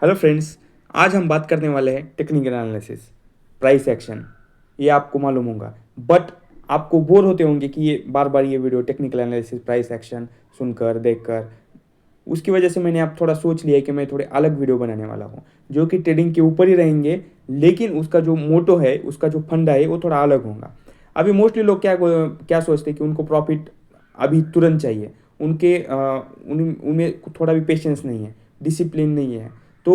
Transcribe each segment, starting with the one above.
Hello friends, आज हम बात करने वाले हैं टेक्निकल एनालिसिस, प्राइस एक्शन। ये आपको मालूम होगा, बट आपको बोर होते होंगे कि ये बार बार ये video technical analysis price action सुनकर देखकर। उसकी वजह से मैंने आप थोड़ा सोच लिया कि मैं थोड़े अलग वीडियो बनाने वाला हूँ जो कि ट्रेडिंग के ऊपर ही रहेंगे, लेकिन उसका जो मोटो है, उसका जो फंडा है, वो थोड़ा अलग होगा। अभी मोस्टली लोग क्या क्या सोचते हैं कि उनको प्रॉफिट अभी तुरंत चाहिए। उनमें थोड़ा भी पेशेंस नहीं है, डिसिप्लिन नहीं है। तो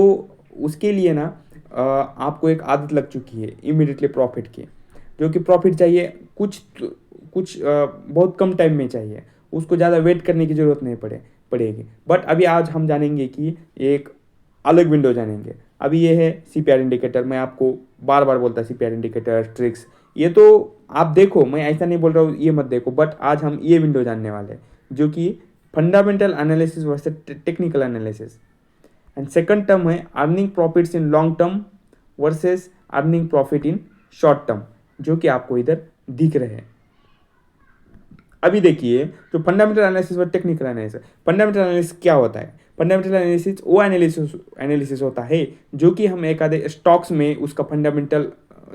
उसके लिए ना आपको एक आदत लग चुकी है इमीडिएटली प्रॉफिट की, जो कि प्रॉफिट चाहिए कुछ बहुत कम टाइम में चाहिए। उसको ज़्यादा वेट करने की ज़रूरत नहीं पड़ेगी। बट अभी आज हम जानेंगे कि एक अलग विंडो जानेंगे। अभी ये है सीपीआर इंडिकेटर। मैं आपको बार बार बोलता सीपीआर इंडिकेटर ट्रिक्स, ये तो आप देखो, मैं ऐसा नहीं बोल रहा हूँ ये मत देखो, बट आज हम ये विंडो जानने वाले हैं जो कि fundamental analysis versus technical analysis. And second term है earning profits in long term versus earning profit in short term, जो कि आपको इधर दिख रहे हैं। अभी देखिए, जो फंडामेंटल एनालिसिस और टेक्निकल एनालिसिस, फंडामेंटल एनालिसिस क्या होता है? फंडामेंटल एनालिसिस वो एनालिसिस होता है जो कि हम एक आधे स्टॉक्स में उसका फंडामेंटल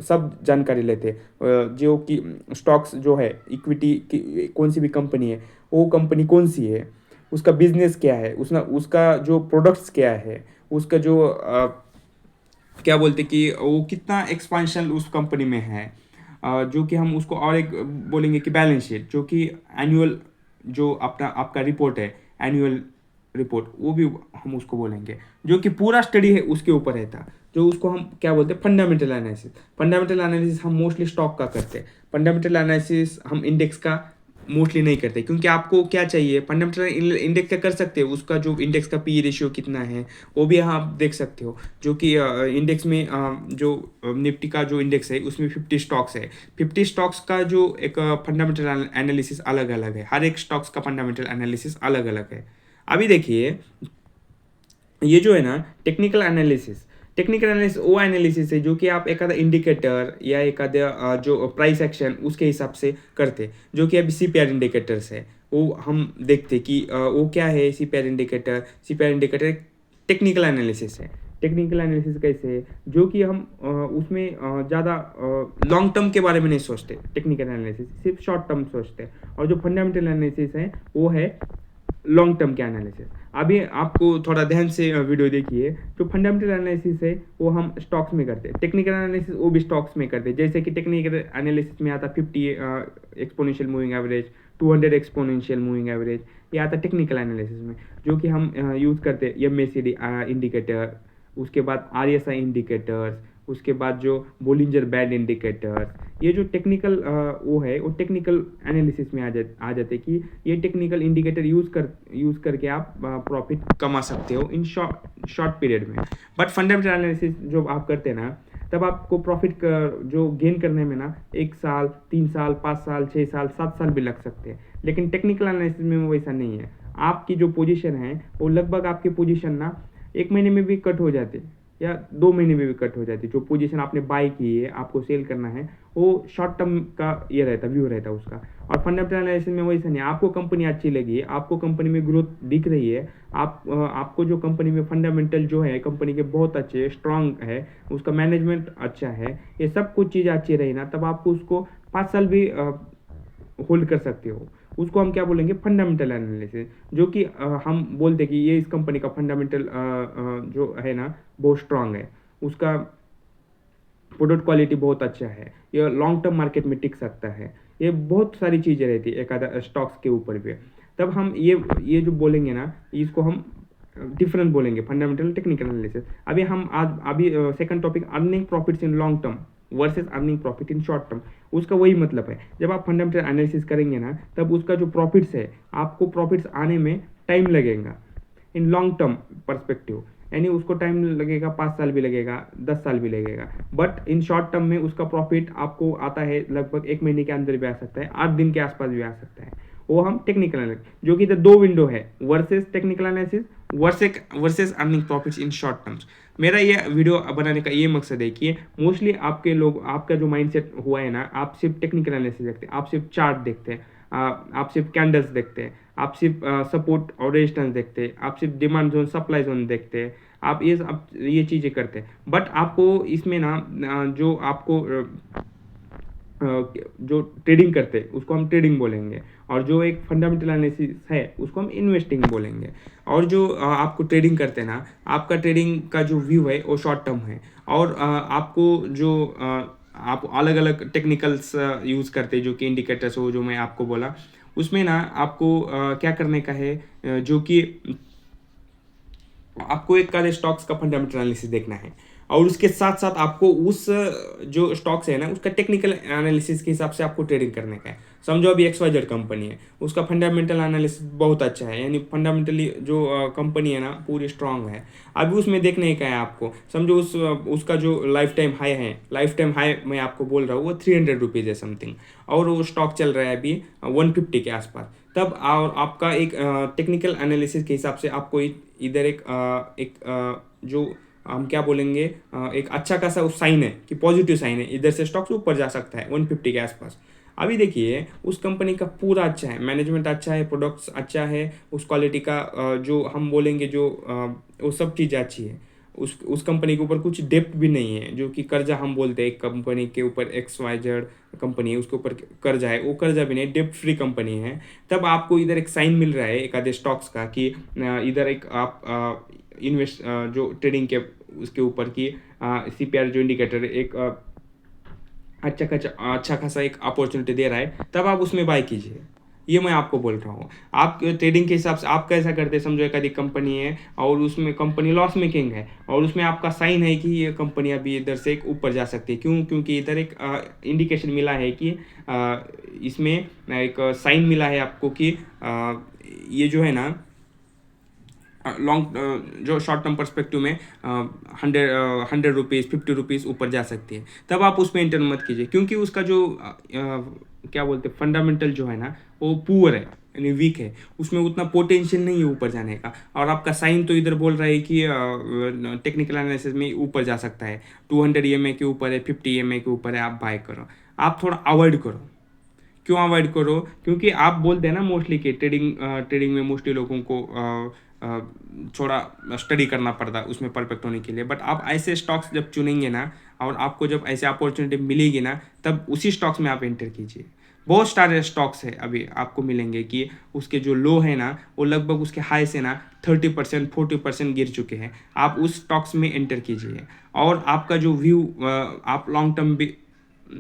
सब जानकारी लेते हैं। जो कि स्टॉक्स जो है, इक्विटी की कौन सी भी कंपनी है, वो कंपनी कौन सी है, उसका बिजनेस क्या है, उसका जो प्रोडक्ट्स क्या है, उसका जो क्या बोलते कि वो कितना एक्सपांशन उस कंपनी में है। जो कि हम उसको और एक बोलेंगे कि बैलेंस शीट, जो कि एनुअल, जो अपना आपका रिपोर्ट है, एनुअल रिपोर्ट, वो भी हम उसको बोलेंगे, जो कि पूरा स्टडी है उसके ऊपर रहता। जो उसको हम क्या बोलते हैं, फंडामेंटल एनालिसिस। फंडामेंटल एनालिसिस हम मोस्टली स्टॉक का करते हैं। फंडामेंटल एनालिसिस हम इंडेक्स का मोस्टली नहीं करते, क्योंकि आपको क्या चाहिए, फंडामेंटल इंडेक्स का कर सकते हो, उसका जो इंडेक्स का पी रेशियो कितना है वो भी आप देख सकते हो। जो कि इंडेक्स में जो निफ्टी का जो इंडेक्स है उसमें 50 स्टॉक्स है। 50 स्टॉक्स का जो एक फंडामेंटल एनालिसिस अलग अलग है, हर एक स्टॉक्स का फंडामेंटल एनालिसिस अलग अलग है। अभी देखिए, ये जो है ना टेक्निकल एनालिसिस वो एनालिसिस है जो कि आप एक आधा इंडिकेटर या एक आधा जो प्राइस एक्शन उसके हिसाब से करते, जो कि अभी सीपीआर इंडिकेटर्स है। वो हम देखते कि वो क्या है। सीपीआर इंडिकेटर टेक्निकल एनालिसिस है। टेक्निकल एनालिसिस कैसे है, जो कि हम उसमें ज़्यादा लॉन्ग टर्म के बारे में नहीं सोचते। टेक्निकल एनालिसिस सिर्फ शॉर्ट टर्म सोचते हैं, और जो फंडामेंटल एनालिसिस है वो है लॉन्ग टर्म के एनालिसिस। अभी आपको थोड़ा ध्यान से वीडियो देखिए। जो फंडामेंटल एनालिसिस है वो हम स्टॉक्स में करते हैं, टेक्निकल एनालिसिस वो भी स्टॉक्स में करते हैं। जैसे कि टेक्निकल एनालिसिस में आता 50 exponential moving average, 200 exponential moving average, ये आता टेक्निकल एनालिसिस में, जो कि हम यूज़ करते हैं एमएसीडी इंडिकेटर, उसके बाद आरएसआई इंडिकेटर्स, उसके बाद जो बोलिंजर बैंड इंडिकेटर्स। ये जो टेक्निकल वो है, वो टेक्निकल एनालिसिस में आ जाते कि ये टेक्निकल इंडिकेटर यूज़ करके आप प्रॉफिट कमा सकते हो इन शॉर्ट पीरियड में। बट फंडामेंटल एनालिसिस जो आप करते हैं ना, तब आपको प्रॉफिट जो गेन करने में ना 1 साल, 3 साल, 5 साल, 6 साल, 7 साल भी लग सकते हैं। लेकिन टेक्निकल एनालिसिस में वो वैसा नहीं है। आपकी जो पोजीशन है वो लगभग आपकी पोजीशन ना 1 महीने में भी कट हो जाते, या 2 महीने में भी कट हो जाती। जो पोजीशन आपने बाई की है, आपको सेल करना है, वो शॉर्ट टर्म का ये रहता, व्यू रहता उसका। और फंडामेंटल एनालिसिस में वैसा नहीं। आपको कंपनी अच्छी लगी, आपको कंपनी में ग्रोथ दिख रही है, आपको जो कंपनी में फंडामेंटल जो है कंपनी के बहुत अच्छे स्ट्रांग है, उसका मैनेजमेंट अच्छा है, ये सब कुछ चीज़ें अच्छी रही ना, तब आपको उसको 5 साल भी होल्ड कर सकते हो। उसको हम क्या बोलेंगे, फंडामेंटल एनालिसिस। जो कि हम बोलते कि ये इस कंपनी का फंडामेंटल जो है ना बहुत स्ट्रांग है, उसका प्रोडक्ट क्वालिटी बहुत अच्छा है, ये लॉन्ग टर्म मार्केट में टिक सकता है। ये बहुत सारी चीज़ें रहती है एक आधा स्टॉक्स के ऊपर भी। तब हम ये जो बोलेंगे ना, इसको हम डिफरेंट बोलेंगे, फंडामेंटल टेक्निकल एनालिसिस। अभी हम आज अभी second topic, earning profits in long term versus earning profit in short term. उसका वही मतलब है, जब आप फंडामेंटल एनालिसिस करेंगे ना, तब उसका जो प्रॉफिट्स है, आपको प्रॉफिट्स आने में टाइम लगेगा इन लॉन्ग टर्म परस्पेक्टिव। यानी उसको टाइम लगेगा, 5 साल भी लगेगा, 10 साल भी लगेगा। बट इन शॉर्ट टर्म में उसका प्रॉफिट आपको आता है लगभग 1 महीने के अंदर भी आ सकता है, 8 दिन के आसपास भी आ सकता है। वो हम टेक्निकल एनालिसिस, जो कि इधर 2 विंडो है, versus technical analysis versus earning profits in short terms. मेरा ये वीडियो बनाने का ये मकसद है कि मोस्टली आपके लोग, आपका जो माइंडसेट हुआ है ना, आप सिर्फ टेक्निकल एनालिसिस देखते हैं, आप सिर्फ चार्ट देखते हैं, आप सिर्फ कैंडल्स देखते हैं, आप सिर्फ सपोर्ट और रेजिस्टेंस देखते हैं, आप सिर्फ डिमांड जोन सप्लाई जोन देखते हैं, आप ये चीज़ें करते हैं। बट आपको इसमें ना जो आपको जो ट्रेडिंग करते हैं उसको हम ट्रेडिंग बोलेंगे, और जो एक फंडामेंटल एनालिसिस है उसको हम इन्वेस्टिंग बोलेंगे। और जो आपको ट्रेडिंग करते हैं ना, आपका ट्रेडिंग का जो व्यू है वो शॉर्ट टर्म है, और आपको जो आप अलग अलग टेक्निकल्स यूज़ करते हैं जो कि इंडिकेटर्स हो, जो मैं आपको बोला, उसमें ना आपको क्या करने का है, जो कि आपको एक आधे स्टॉक्स का फंडामेंटल एनालिसिस देखना है, और उसके साथ साथ आपको उस जो स्टॉक्स है ना उसका टेक्निकल एनालिसिस के हिसाब से आपको ट्रेडिंग करने का है। समझो अभी XYZ कंपनी है, उसका फंडामेंटल एनालिसिस बहुत अच्छा है, यानी फंडामेंटली जो कंपनी है ना पूरी स्ट्रांग है। अभी उसमें देखने का है आपको, समझो उसका जो लाइफ टाइम हाई मैं आपको बोल रहा हूँ वो 300 रुपीज़ है समथिंग, और वो स्टॉक चल रहा है अभी 150 के आसपास। तब और आपका एक टेक्निकल एनालिसिस के हिसाब से आपको इधर जो हम क्या बोलेंगे, एक अच्छा खासा साइन है कि पॉजिटिव साइन है, इधर से स्टॉक्स ऊपर जा सकता है 150 के आसपास। अभी देखिए उस कंपनी का पूरा अच्छा है, मैनेजमेंट अच्छा है, प्रोडक्ट्स अच्छा है, उस क्वालिटी का जो हम बोलेंगे जो वो सब चीज़ें अच्छी है। उस कंपनी के ऊपर कुछ डेप्ट भी नहीं है, जो कि कर्जा हम बोलते हैं, एक कंपनी के ऊपर XYZ कंपनी है उसके ऊपर कर्जा है, वो कर्जा भी नहीं, डेप्ट फ्री कंपनी है। तब आपको इधर एक साइन मिल रहा है एक आधे स्टॉक्स का कि इधर एक आप इन्वेस्ट जो ट्रेडिंग के उसके ऊपर की CPR जो इंडिकेटर एक अच्छा खासा एक अपॉर्चुनिटी दे रहा है, तब आप उसमें बाय कीजिए। ये मैं आपको बोल रहा हूँ। आप ट्रेडिंग के हिसाब से आप कैसा करते हैं, समझो एक आधी कंपनी है और उसमें कंपनी लॉस मेकिंग है, और उसमें आपका साइन है कि ये कंपनी अभी इधर से एक ऊपर जा सकती है। क्यों? क्योंकि इधर एक इंडिकेशन मिला है कि इसमें एक साइन मिला है आपको कि ये जो है ना लॉन्ग जो शॉर्ट टर्म पर्सपेक्टिव में 100 रुपीज़ 50 रुपीज़ ऊपर जा सकती है। तब आप उसमें एंटर मत कीजिए, क्योंकि उसका जो क्या बोलते हैं फंडामेंटल जो है ना वो पुअर है, यानी वीक है, उसमें उतना पोटेंशियल नहीं है ऊपर जाने का। और आपका साइन तो इधर बोल रहा है कि टेक्निकल एनालिसिस में ऊपर जा सकता है, 200 EMA के ऊपर है, 50 EMA के ऊपर है, आप बाय करो। आप थोड़ा अवॉइड करो। क्यों अवॉइड करो? क्योंकि आप बोलते हैं ना मोस्टली कि ट्रेडिंग में मोस्टली लोगों को थोड़ा स्टडी करना पड़ता है उसमें परफेक्ट होने के लिए। बट आप ऐसे स्टॉक्स जब चुनेंगे ना, और आपको जब ऐसे अपॉर्चुनिटी मिलेगी ना, तब उसी स्टॉक्स में आप एंटर कीजिए। बहुत सारे स्टॉक्स है अभी आपको मिलेंगे कि उसके जो लो है ना वो लगभग उसके हाई से ना 30% 40% गिर चुके हैं। आप उस स्टॉक्स में एंटर कीजिए, और आपका जो व्यू आप लॉन्ग टर्म भी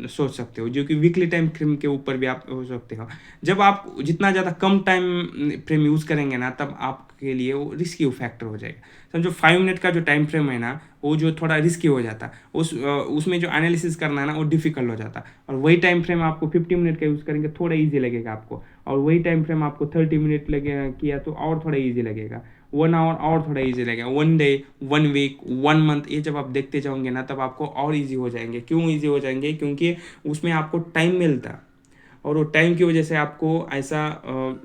सोच सकते हो, जो कि वीकली टाइम फ्रेम के ऊपर भी आप हो सकते हो। जब आप जितना ज़्यादा कम टाइम फ्रेम यूज़ करेंगे ना, तब आपके लिए वो रिस्की फैक्टर हो जाएगा। समझो 5 मिनट का जो टाइम फ्रेम है ना, वो जो थोड़ा रिस्की हो जाता, उसमें जो एनालिसिस करना है ना वो डिफिकल्ट हो जाता। और वही टाइम फ्रेम आपको 50 मिनट का यूज़ करेंगे थोड़ा ईजी लगेगा आपको, और वही टाइम फ्रेम आपको 30 मिनट लगे किया तो और थोड़ा ईजी लगेगा, 1 आवर और थोड़ा ईजी लगेगा, 1 डे 1 वीक 1 मंथ, ये जब आप देखते जाओगे ना तब आपको और ईजी हो जाएंगे। क्यों ईजी हो जाएंगे? क्योंकि उसमें आपको टाइम मिलता, और वो टाइम की वजह से आपको ऐसा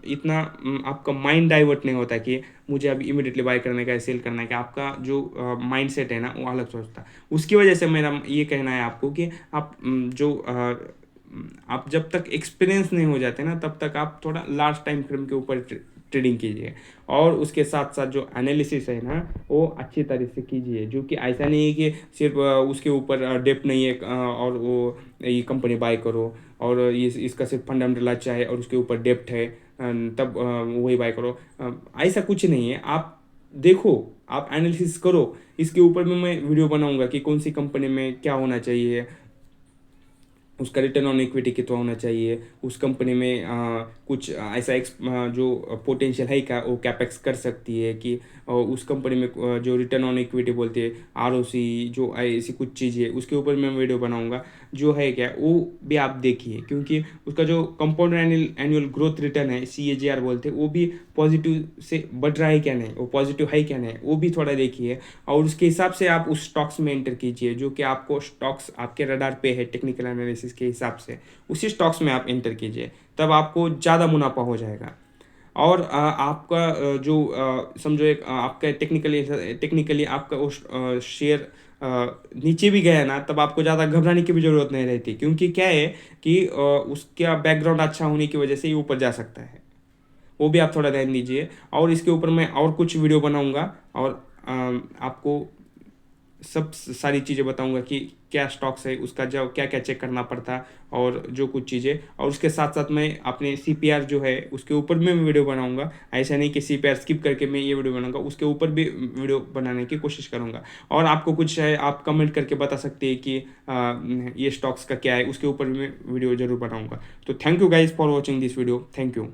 इतना आपका माइंड डाइवर्ट नहीं होता कि मुझे अभी इमीडिएटली बाय करने का है, सेल करना है, कि आपका जो माइंड सेट है ना वो अलग सोचता। उसकी वजह से मेरा ये कहना है आपको कि आप आप जब तक एक्सपीरियंस नहीं हो जाते ना तब तक आप थोड़ा लार्ज टाइम फ्रेम के ऊपर ट्रेडिंग कीजिए, और उसके साथ साथ जो एनालिसिस है ना वो अच्छी तरह से कीजिए। जो कि ऐसा नहीं है कि सिर्फ उसके ऊपर डेप्थ नहीं है और वो ये कंपनी बाय करो, और ये इसका सिर्फ फंडामेंटल अच्छा है और उसके ऊपर डेप्थ है तब वही बाय करो। ऐसा कुछ नहीं है। आप देखो, आप एनालिसिस करो, इसके ऊपर भी मैं वीडियो बनाऊंगा कि कौन सी कंपनी में क्या होना चाहिए, उसका रिटर्न ऑन इक्विटी कितना होना चाहिए, उस कंपनी में कुछ ऐसा जो पोटेंशियल है क्या, वो कैपेक्स कर सकती है कि उस कंपनी में जो रिटर्न ऑन इक्विटी बोलते हैं, ROC, जो ऐसी कुछ चीज़ें उसके ऊपर मैं वीडियो बनाऊंगा। जो है क्या वो भी आप देखिए, क्योंकि उसका जो कंपाउंड एनुअल ग्रोथ रिटर्न है, CAGR बोलते हैं, वो भी पॉजिटिव से बढ़ रहा है क्या नहीं, वो पॉजिटिव है क्या नहीं, वो भी थोड़ा देखिए, और उसके हिसाब से आप उस स्टॉक्स में एंटर कीजिए। जो कि आपको स्टॉक्स आपके रडार पे है टेक्निकल एनालिसिस के हिसाब से, उसी स्टॉक्स में आप एंटर कीजिए, तब आपको ज़्यादा मुनाफा हो जाएगा। और आपका जो समझो एक आपका टेक्निकली आपका उस शेयर नीचे भी गया ना, तब आपको ज़्यादा घबराने की भी ज़रूरत नहीं रहती, क्योंकि क्या है कि उसका बैकग्राउंड अच्छा होने की वजह से ये ऊपर जा सकता है। वो भी आप थोड़ा ध्यान दीजिए। और इसके ऊपर मैं और कुछ वीडियो बनाऊंगा और आपको सब सारी चीज़ें बताऊंगा कि क्या स्टॉक्स है, उसका जो क्या क्या चेक करना पड़ता है और जो कुछ चीज़ें। और उसके साथ साथ मैं अपने CPR जो है उसके ऊपर भी मैं वीडियो बनाऊंगा। ऐसा नहीं कि CPR स्किप करके मैं ये वीडियो बनाऊंगा, उसके ऊपर भी वीडियो बनाने की कोशिश करूंगा। और आपको कुछ है आप कमेंट करके बता सकते हैं कि ये स्टॉक्स का क्या है, उसके ऊपर भी मैं वीडियो ज़रूर बनाऊंगा। तो thank you guys for watching this video. Thank you.